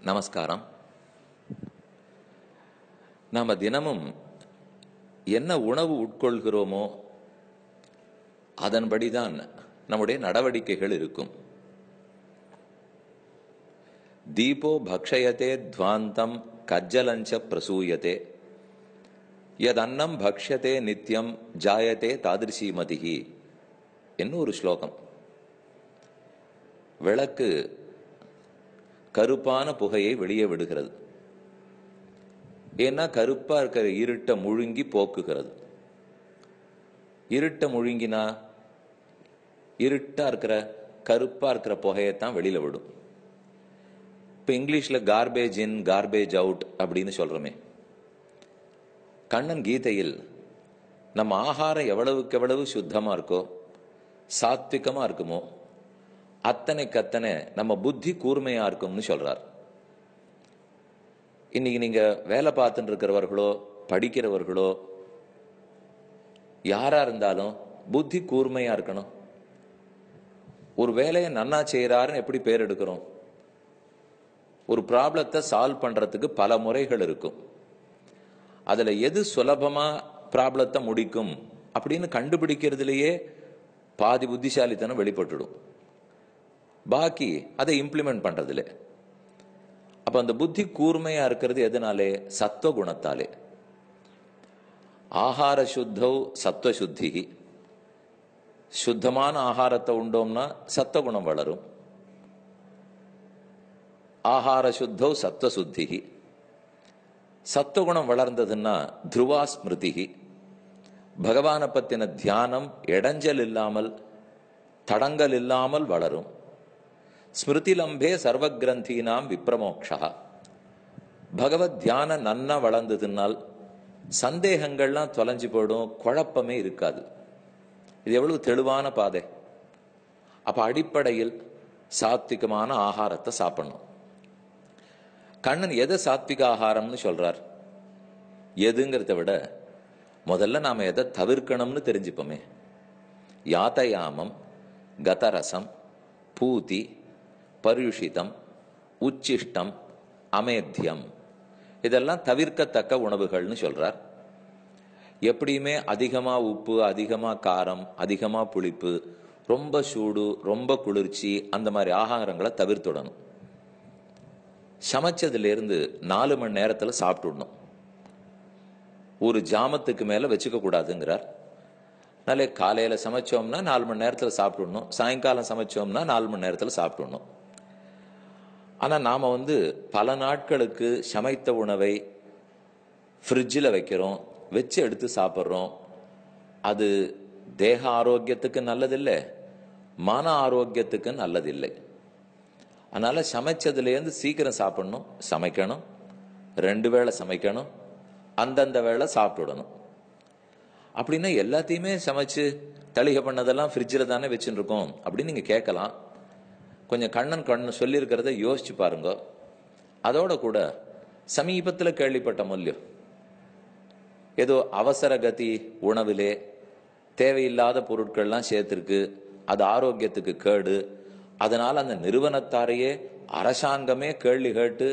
நமஸ்காரம். நாம் தினமும் என்ன உணவு உட்கொள்கிறோமோ அதன்படிதான் நம்முடைய நடவடிக்கைகள் இருக்கும். தீபோ பக்ஷயதே துவாந்தம் கஜ்ஜலஞ்ச பிரசூயதே யதன்னம் பக்ஷதே நித்யம் ஜாயதே தாதிருஷீமதிஹி என்ன ஒரு ஸ்லோகம். விளக்கு கருப்பான புகையை வெளியே விடுகிறது. ஏன்னா கருப்பா இருக்கிற இருட்ட முழுங்கி போக்குகிறது. இருட்ட முழுங்கினா இருட்டா இருக்கிற கருப்பா இருக்கிற புகையத்தான் வெளியில விடும். இப்ப இங்கிலீஷ்ல கார்பேஜ் இன் கார்பேஜ் அவுட் அப்படின்னு சொல்றோமே. கண்ணன் கீதையில் நம்ம ஆகாரம் எவ்வளவுக்கு எவ்வளவு சுத்தமா இருக்கோ சாத்விகமா இருக்குமோ அத்தனை நம்ம புத்தி கூர்மையா இருக்கும்னு சொல்றார். இன்னைக்கு நீங்க வேலை பார்த்துட்டு இருக்கிறவர்களோ படிக்கிறவர்களோ யாரா இருந்தாலும் புத்தி கூர்மையா இருக்கணும். ஒரு வேலையை நன்னா செய்யறாருன்னு எப்படி பேர் எடுக்கிறோம்? ஒரு ப்ராப்ளத்தை சால்வ் பண்றதுக்கு பல முறைகள் இருக்கும். அதுல எது சுலபமா ப்ராப்ளத்தை முடிக்கும் அப்படின்னு கண்டுபிடிக்கிறதுலயே பாதி புத்திசாலித்தனம் வெளிப்பட்டுடும். பாக்கி அதை இம்ப்ளிமெண்ட் பண்றதுல. அப்ப அந்த புத்தி கூர்மையா இருக்கிறது எதனாலே? சத்துவ குணத்தாலே. ஆகார சுத்தௌ சத்துவ சுத்தி. சுத்தமான ஆகாரத்தை உண்டோம்னா சத்துவகுணம் வளரும். ஆகார சுத்தௌ சத்துவ சுத்தி. சத்துவகுணம் வளர்ந்ததுன்னா துருவா ஸ்மிருதி. பகவானை பத்தின தியானம் இடைஞ்சல் இல்லாமல் தடங்கல் இல்லாமல் வளரும். ஸ்மிருதிலம்பே சர்வகிரந்தீனாம் விப்ரமோக்ஷா. பகவத் தியான நன்னா வளர்ந்ததுனால் சந்தேகங்கள்லாம் தொலைஞ்சு போயிடும், குழப்பமே இருக்காது. இது எவ்வளவு தெளிவான பாதை. அப்ப அடிப்படையில் சாத்விகமான ஆகாரத்தை சாப்பிடணும். கண்ணன் எதை சாத்விக ஆகாரம்னு சொல்றார்? எதுங்கிறத விட முதல்ல நாம எதை தவிர்க்கணும்னு தெரிஞ்சுப்போமே. யாத்தயாமம், கதரசம், பூதி, பரியுஷிதம், உச்சிஷ்டம், அமேத்தியம் இதெல்லாம் தவிர்க்கத்தக்க உணவுகள்னு சொல்றார். எப்படியுமே அதிகமா உப்பு, அதிகமா காரம், அதிகமா புளிப்பு, ரொம்ப சூடு, ரொம்ப குளிர்ச்சி அந்த மாதிரி ஆகாரங்களை தவிர்த்துடணும். சமைச்சதுல இருந்து 4 மணி நேரத்துல சாப்பிட்டுடணும். ஒரு ஜாமத்துக்கு மேல வச்சுக்க கூடாதுங்கிறார். நாளை காலையில சமைச்சோம்னா 4 மணி நேரத்துல சாப்பிட்டுடணும். சாயங்காலம் சமைச்சோம்னா 4 மணி நேரத்துல சாப்பிட்டுடணும். ஆனா நாம பல நாட்களுக்கு சமைத்த உணவை ஃப்ரிட்ஜில் வைக்கிறோம், வச்சு எடுத்து சாப்பிட்றோம். அது தேக ஆரோக்கியத்துக்கு நல்லதில்லை, மன ஆரோக்கியத்துக்கு நல்லதில்லை. அதனால சமைச்சதுலேருந்து சீக்கிரம் சாப்பிடணும். சமைக்கணும், 2 வேளை சமைக்கணும், அந்தந்த வேளை சாப்பிட்டுடணும். அப்படின்னா எல்லாத்தையுமே சமைச்சு தளிகை பண்ணதெல்லாம் ஃப்ரிட்ஜில் தானே வச்சுட்டு இருக்கோம் அப்படின்னு நீங்க கேட்கலாம். கொஞ்சம் கண்ணன் சொல்லியிருக்கிறத யோசிச்சு பாருங்க. அதோட கூட சமீபத்தில் கேள்விப்பட்ட மூல்யம் ஏதோ அவசர கதி உணவிலே தேவையில்லாத பொருட்கள்லாம் சேர்த்திருக்கு, அது ஆரோக்கியத்துக்கு கேடு, அதனால அந்த நிறுவனத்தாரையே அரசாங்கமே கேள்வி கேட்டு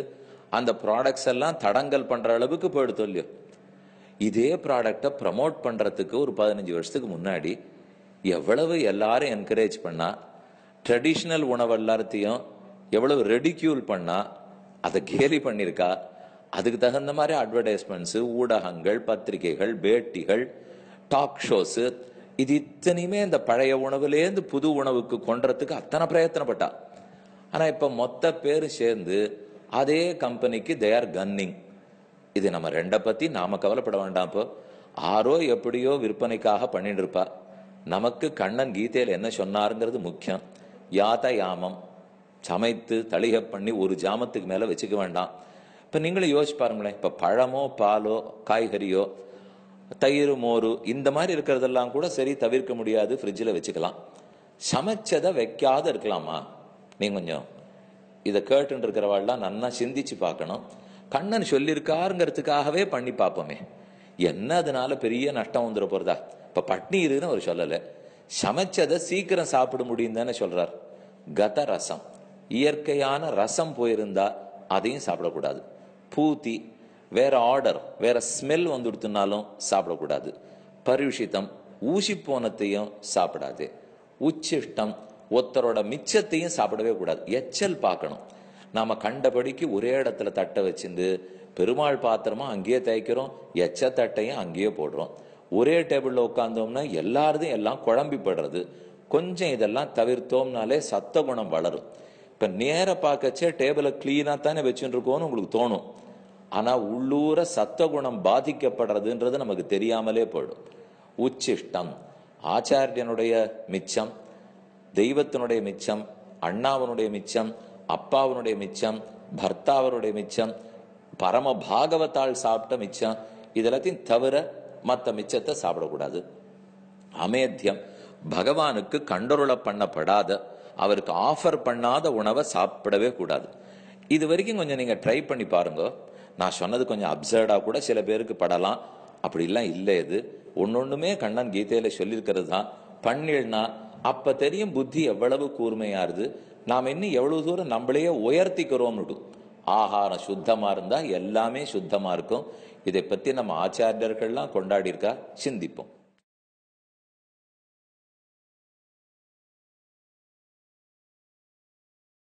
அந்த ப்ராடக்ட்ஸ் எல்லாம் தடங்கல் பண்ற அளவுக்கு போயிடுத்து இல்லையோ. இதே ப்ராடக்டை ப்ரமோட் பண்றதுக்கு ஒரு 15 வருஷத்துக்கு முன்னாடி எவ்வளவு எல்லாரும் என்கரேஜ் பண்ணா, ட்ரெடிஷ்னல் உணவு எல்லாத்தையும் எவ்வளவு ரெடிக்யூல் பண்ணா, அதை கேலி பண்ணிருக்கா. அதுக்கு தகுந்த மாதிரி அட்வர்டைஸ்மெண்ட்ஸ், ஊடகங்கள், பத்திரிகைகள், பேட்டிகள், டாக் ஷோஸ், இது இத்தனையுமே இந்த பழைய உணவுலேருந்து புது உணவுக்கு கொன்றதுக்கு அத்தனை பிரயத்தனப்பட்டா. ஆனா இப்ப மொத்த பேரும் சேர்ந்து அதே கம்பெனிக்கு தே ஆர் கன்னிங். இது நம்ம ரெண்ட பத்தி நாம கவலைப்பட வேண்டாம். இப்போ ஆரோ எப்படியோ விற்பனைக்காக பண்ணிட்டு இருப்பா. நமக்கு கண்ணன் கீதையில என்ன சொன்னாருங்கிறது முக்கியம். யாத்தயாமம், சமைத்து தளிகை பண்ணி ஒரு ஜாமத்துக்கு மேல வச்சுக்க வேண்டாம். இப்ப நீங்களும் யோசிச்சு பாருங்களேன். இப்ப பழமோ பாலோ காய்கறியோ தயிர் மோரு இந்த மாதிரி இருக்கிறதெல்லாம் கூட சரி தவிர்க்க முடியாது, ஃப்ரிட்ஜில் வச்சுக்கலாம். சமைச்சதை வைக்காத இருக்கலாமா? நீங்க கொஞ்சம் இதை கேட்டு இருக்கிறவாள்லாம் நன்னா சிந்திச்சு பார்க்கணும். கண்ணன் சொல்லியிருக்காருங்கிறதுக்காகவே பண்ணி பார்ப்போமே. என்ன அதனால பெரிய நஷ்டம் வந்துட போறதா? இப்ப பட்னி இருக்குன்னு அவர் சொல்லல, சமைச்சதை சீக்கிரம் சாப்பிட முடியும் தானே சொல்றார். கத ரசம், இயற்கையான ரசம் போயிருந்தா அதையும் சாப்பிடக்கூடாது. பூத்தி வேற ஆர்டர் வேற ஸ்மெல் வந்துடுத்துனாலும் சாப்பிடக்கூடாது. பரிஷிதம் ஊசி போனத்தையும் சாப்பிடாது. உச்சிஷ்டம் ஒருத்தரோட மிச்சத்தையும் சாப்பிடவே கூடாது. எச்சல் பார்க்கணும். நாம கண்டபடிக்கு ஒரே இடத்துல தட்டை வச்சிருந்து பெருமாள் பாத்திரமா அங்கேயே தேய்க்கிறோம், எச்ச தட்டையும் அங்கேயே போடுறோம். ஒரே டேபிள்ல உட்கார்ந்தோம்னா எல்லாரதும் எல்லாம் குழம்பி படுறது. கொஞ்சம் இதெல்லாம் தவிர்த்தோம்னாலே சத்த குணம் வளரும். இப்ப நேர பார்க்கச்சே டேபிளை கிளீனா தானே வச்சுட்டு இருக்கோம்னு உங்களுக்கு தோணும். ஆனா உள்ளூர சத்த குணம் பாதிக்கப்படுறதுன்றது நமக்கு தெரியாமலே போயிடும். உச்சிஷ்டம் ஆச்சாரியனுடைய மிச்சம், தெய்வத்தினுடைய மிச்சம், அண்ணாவனுடைய மிச்சம், அப்பாவனுடைய மிச்சம், பர்த்தாவனுடைய மிச்சம், பரம பாகவத்தால் சாப்பிட்ட மிச்சம், இதெல்லாத்தையும் தவிர மற்ற மிச்சத்தை சாப்பிடக்கூடாது. அமேத்தியம் பகவானுக்கு கண்டருள பண்ணப்படாத, அவருக்கு ஆஃபர் பண்ணாத உணவை சாப்பிடவே கூடாது. இது வரைக்கும் கொஞ்சம் நீங்க ட்ரை பண்ணி பாருங்க. நான் சொன்னது கொஞ்சம் அப்சர்டா கூட சில பேருக்கு படலாம். அப்படிலாம் இல்லை. இது ஒன்னொண்ணுமே கண்ணன் கீதையில சொல்லியிருக்கிறது தான். பண்ணினா அப்ப தெரியும் புத்தி எவ்வளவு கூர்மையாருது, நாம் இன்னும் எவ்வளவு தூரம் நம்மளையே உயர்த்திக்கிறோம்னு. ஆகாரம் சுத்தமா இருந்தா எல்லாமே சுத்தமா இருக்கும். இதை பத்தி நம்ம ஆச்சாரியர்கள்லாம் கொண்டாடி இருக்கா, சிந்திப்போம்.